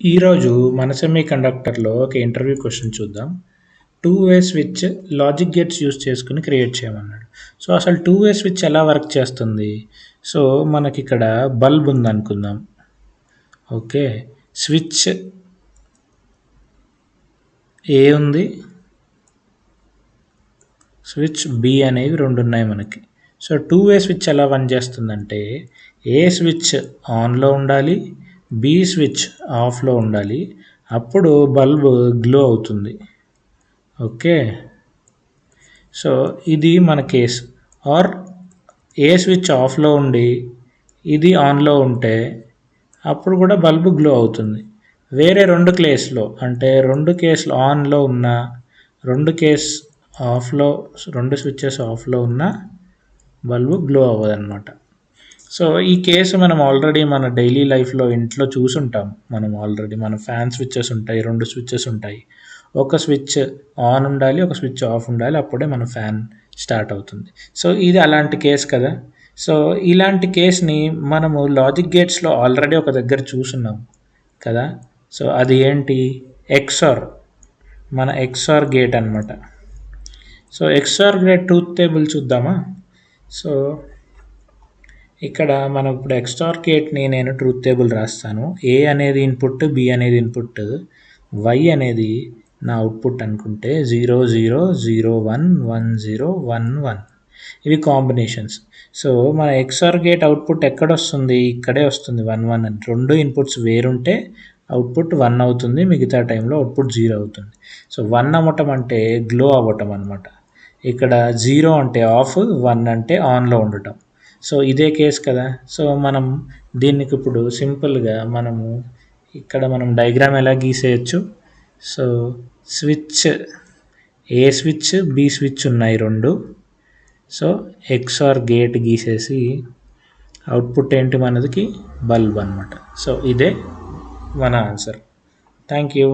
ఈరోజు మన సెమీకండక్టర్లో ఒక ఇంటర్వ్యూ క్వశ్చన్ చూద్దాం. Two way switch logic gates use చేసుకుని క్రియేట్ చేయమన్నాడు. సో అసలు టూ వే స్విచ్ ఎలా వర్క్ చేస్తుంది? సో మనకి ఇక్కడ బల్బ్ ఉందనుకుందాం. ఓకే, స్విచ్ ఏ ఉంది, స్విచ్ బి అనేవి రెండు ఉన్నాయి మనకి. సో టూ వే స్విచ్ ఎలా పనిచేస్తుందంటే ఏ స్విచ్ ఆన్లో ఉండాలి, బి స్విచ్ ఆఫ్లో ఉండాలి, అప్పుడు బల్బ్ గ్లో అవుతుంది. ఓకే, సో ఇది మన కేస్. ఆర్ ఏ స్విచ్ ఆఫ్లో ఉండి ఇది ఆన్లో ఉంటే అప్పుడు కూడా బల్బు గ్లో అవుతుంది. వేరే రెండు కేసులో అంటే రెండు కేసులు ఆన్లో ఉన్న, రెండు కేస్ ఆఫ్లో, రెండు స్విచ్చెస్ ఆఫ్లో ఉన్న బల్బు గ్లో అవ్వదన్నమాట. సో ఈ కేసు మనం ఆల్రెడీ మన డైలీ లైఫ్లో ఇంట్లో చూసుంటాం. మనం ఆల్రెడీ మన ఫ్యాన్ స్విచ్చెస్ ఉంటాయి, రెండు స్విచ్చెస్ ఉంటాయి. ఒక స్విచ్ ఆన్ ఉండాలి, ఒక స్విచ్ ఆఫ్ ఉండాలి, అప్పుడే మన ఫ్యాన్ స్టార్ట్ అవుతుంది. సో ఇది అలాంటి కేసు కదా. సో ఇలాంటి కేస్ని మనము లాజిక్ గేట్స్లో ఆల్రెడీ ఒక దగ్గర చూసున్నాం కదా. సో అది ఏంటి? ఎక్స్ఆర్, మన ఎక్స్ఆర్ గేట్ అనమాట. So XR gate truth table చూద్దామా? సో ఇక్కడ మనం ఇప్పుడు ఎక్స్ఆర్ గేట్ని నేను ట్రూత్ టేబుల్ రాస్తాను. ఏ అనేది ఇన్పుట్, బి అనేది ఇన్పుట్, వై అనేది నా అవుట్పుట్ అనుకుంటే 0 0 0 1 1 0 1 1 ఇవి కాంబినేషన్స్. సో మన ఎక్స్ఆర్ గేట్ అవుట్పుట్ ఎక్కడ వస్తుంది? ఇక్కడే వస్తుంది, 1 1 అని. రెండు ఇన్పుట్స్ వేరుంటే అవుట్పుట్ 1 అవుతుంది, మిగతా టైంలో అవుట్పుట్ 0 అవుతుంది. సో 1 అవ్వటం అంటే గ్లో అవ్వటం అనమాట. ఇక్కడ 0 అంటే ఆఫ్, 1 అంటే ఆన్లో ఉండటం. సో ఇదే కేస్ కదా. సో మనం దీనికి ఇప్పుడు సింపుల్గా మనము ఇక్కడ మనం డయాగ్రామ్ ఎలా గీసేయచ్చు? సో స్విచ్, ఏ స్విచ్, బి స్విచ్ ఉన్నాయి రెండు. సో ఎక్స్ఆర్ గేట్ గీసేసి అవుట్పుట్ ఏంటి మనకి? బల్బ్ అనమాట. సో ఇదే మన ఆన్సర్. Thank you.